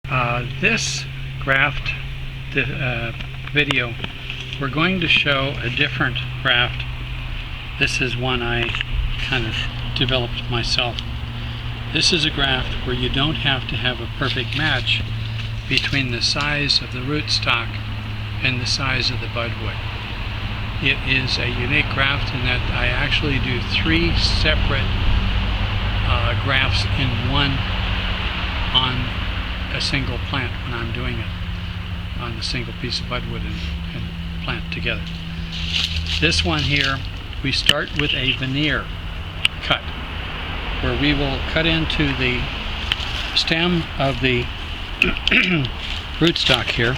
This graft video, we're going to show a different graft. This is one I kind of developed myself. This is a graft where you don't have to have a perfect match between the size of the rootstock and the size of the budwood. It is a unique graft in that I actually do 3 separate grafts in one on a single plant when I'm doing it on a single piece of budwood and plant together. This one here, we start with a veneer cut where we will cut into the stem of the rootstock here,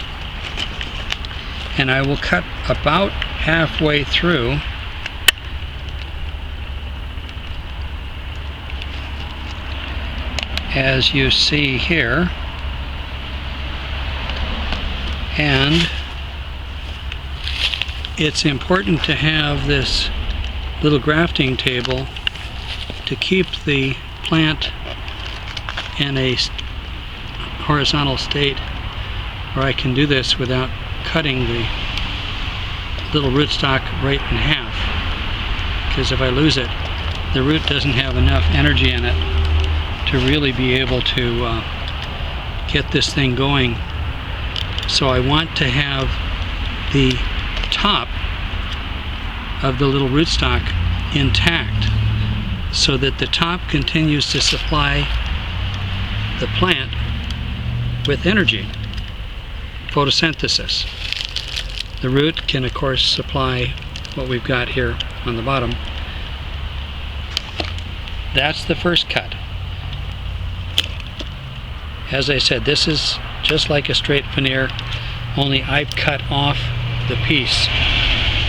and I will cut about halfway through as you see here, and it's important to have this little grafting table to keep the plant in a horizontal state where I can do this without cutting the little rootstock right in half, because if I lose it, the root doesn't have enough energy in it to really be able to get this thing going. So I want to have the top of the little rootstock intact so that the top continues to supply the plant with energy, photosynthesis. The root can of course supply what we've got here on the bottom. That's the first cut. As I said, this is just like a straight veneer, only I've cut off the piece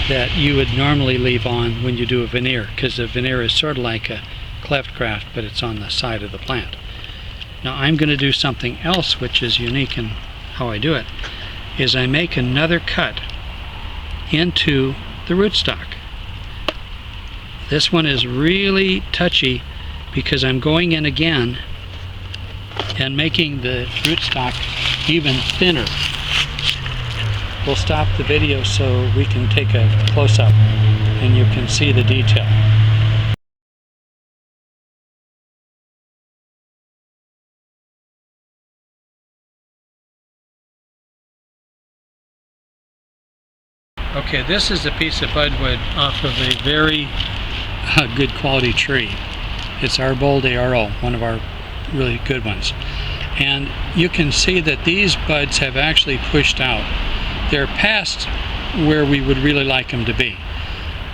that you would normally leave on when you do a veneer, because a veneer is sort of like a cleft graft, but it's on the side of the plant. Now I'm going to do something else which is unique in how I do it, is I make another cut into the rootstock. This one is really touchy because I'm going in again and making the rootstock even thinner. We'll stop the video so we can take a close-up and you can see the detail. Okay, this is a piece of budwood off of a very good quality tree. It's Arbold ARO, one of our really good ones. And you can see that these buds have actually pushed out. They're past where we would really like them to be.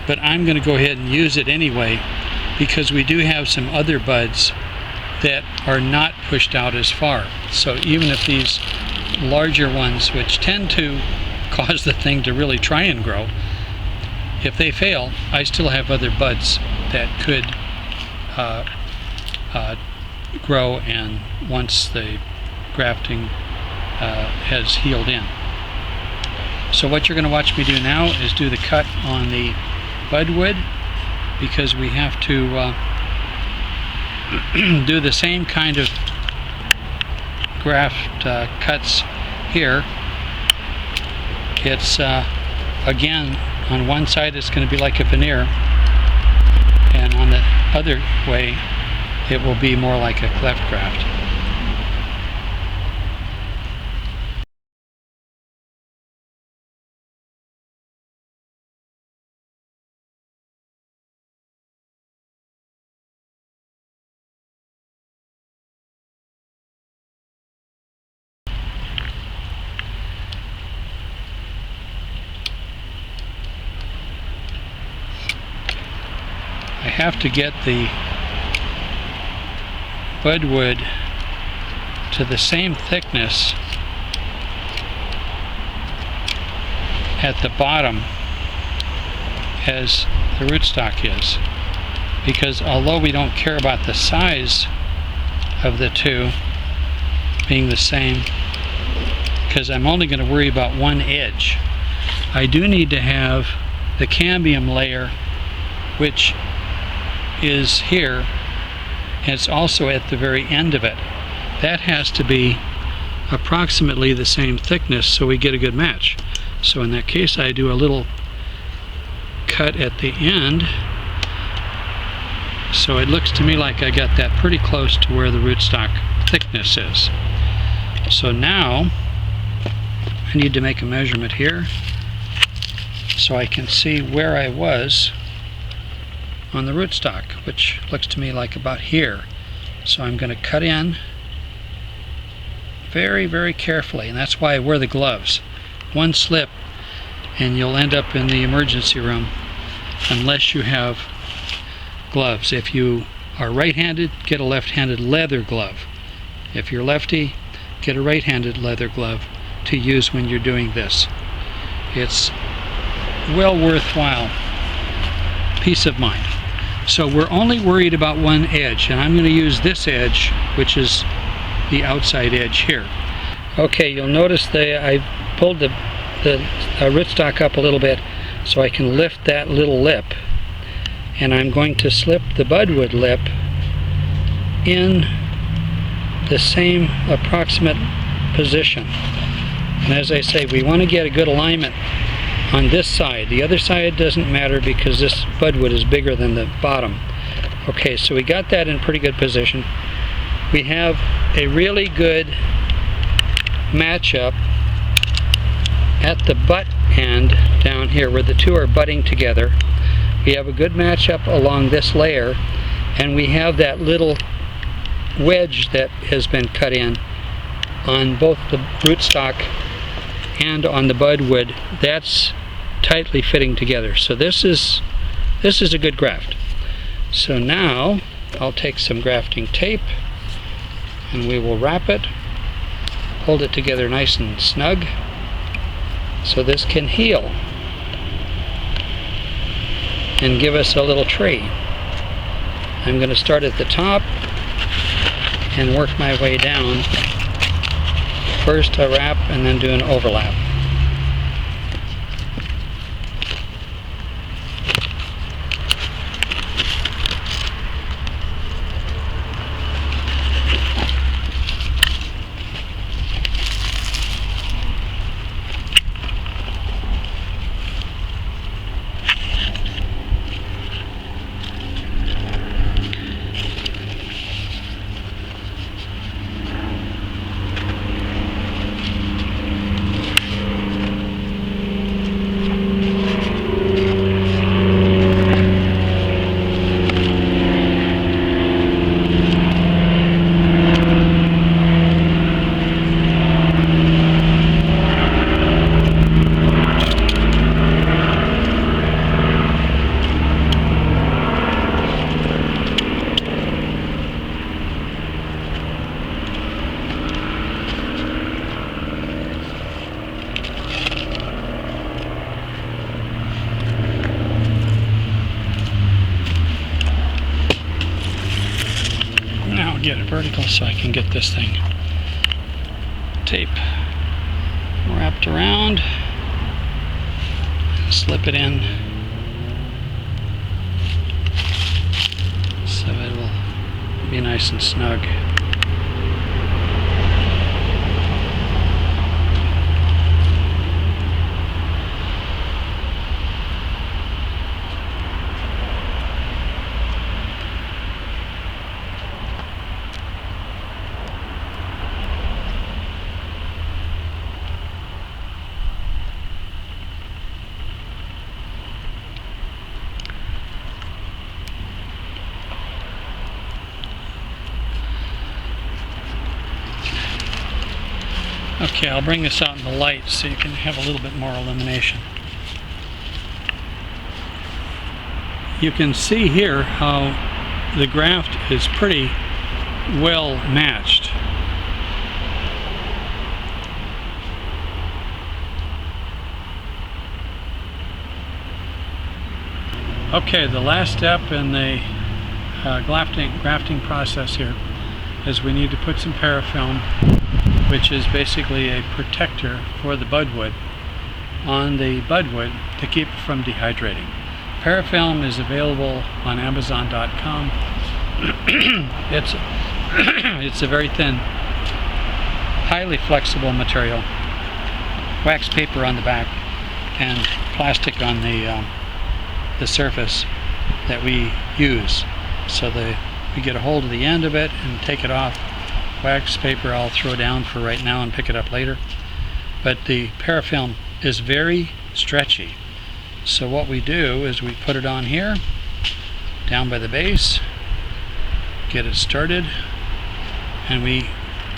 But I'm going to go ahead and use it anyway because we do have some other buds that are not pushed out as far. So even if these larger ones, which tend to cause the thing to really try and grow, if they fail, I still have other buds that could grow, and once the grafting has healed in. So what you're going to watch me do now is do the cut on the budwood, because we have to do the same kind of graft cuts here. It's again, on one side it's going to be like a veneer, and on the other way it will be more like a cleft graft. I have to get the budwood to the same thickness at the bottom as the rootstock is, because although we don't care about the size of the two being the same, because I'm only going to worry about one edge, I do need to have the cambium layer, which is here, and it's also at the very end of it. That has to be approximately the same thickness so we get a good match. So in that case, I do a little cut at the end, so it looks to me like I got that pretty close to where the rootstock thickness is. So now I need to make a measurement here so I can see where I was on the rootstock, which looks to me like about here. So I'm going to cut in very, very carefully, and that's why I wear the gloves. One slip and you'll end up in the emergency room unless you have gloves. If you are right-handed, get a left-handed leather glove. If you're lefty, get a right-handed leather glove to use when you're doing this. It's well worthwhile peace of mind. So we're only worried about one edge, and I'm going to use this edge, which is the outside edge here. Okay, you'll notice that I pulled the rootstock up a little bit so I can lift that little lip, and I'm going to slip the budwood lip in the same approximate position. And as I say, we want to get a good alignment on this side. The other side doesn't matter because this budwood is bigger than the bottom. Okay, so we got that in pretty good position. We have a really good matchup at the butt end down here where the two are butting together. We have a good matchup along this layer, and we have that little wedge that has been cut in on both the rootstock and on the budwood. That's tightly fitting together. So this is a good graft. So now I'll take some grafting tape and we will wrap it, hold it together nice and snug so this can heal and give us a little tree. I'm going to start at the top and work my way down. First a wrap and then do an overlap. Get it vertical so I can get this thing tape wrapped around and slip it in so it will be nice and snug. Okay, I'll bring this out in the light so you can have a little bit more illumination. You can see here how the graft is pretty well matched. Okay, the last step in the grafting process here is we need to put some parafilm, which is basically a protector for the budwood, on the budwood to keep it from dehydrating. Parafilm is available on Amazon.com. It's a very thin highly flexible material, wax paper on the back, and plastic on the surface that we use. So we get a hold of the end of it and take it off. Wax paper I'll throw down for right now and pick it up later. But the parafilm is very stretchy. So what we do is we put it on here, down by the base, get it started, and we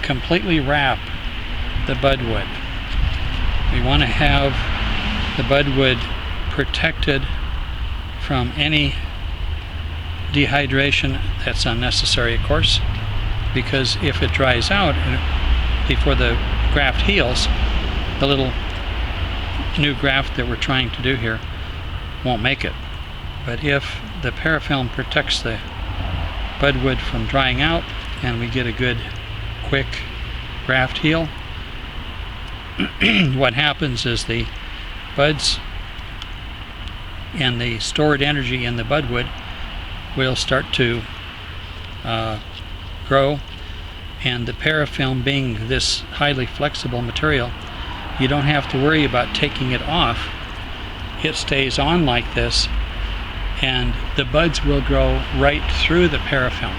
completely wrap the budwood. We want to have the budwood protected from any dehydration that's unnecessary, of course, because if it dries out before the graft heals, the little new graft that we're trying to do here won't make it. But if the parafilm protects the budwood from drying out and we get a good quick graft heal, what happens is the buds and the stored energy in the budwood will start to grow, and the parafilm being this highly flexible material, you don't have to worry about taking it off. It stays on like this, and the buds will grow right through the parafilm.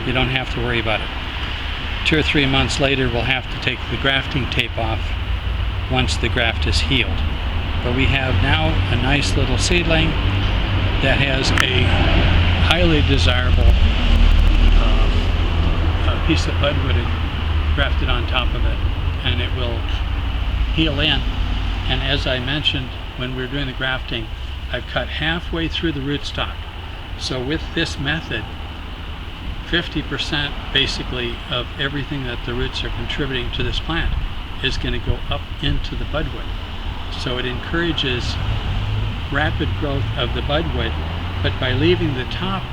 You don't have to worry about it. 2 or 3 months later we'll have to take the grafting tape off once the graft is healed. But we have now a nice little seedling that has a highly desirable piece of budwood grafted on top of it, and it will heal in. And as I mentioned when we were doing the grafting, I've cut halfway through the rootstock. So with this method, 50% basically of everything that the roots are contributing to this plant is going to go up into the budwood. So it encourages rapid growth of the budwood, but by leaving the top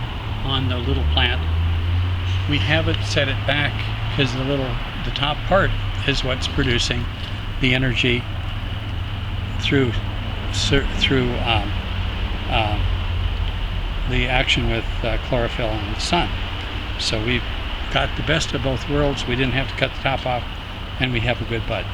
on the little plant, we haven't set it back, because the top part is what's producing the energy through the action with chlorophyll and the sun. So we've got the best of both worlds. We didn't have to cut the top off, and we have a good bud.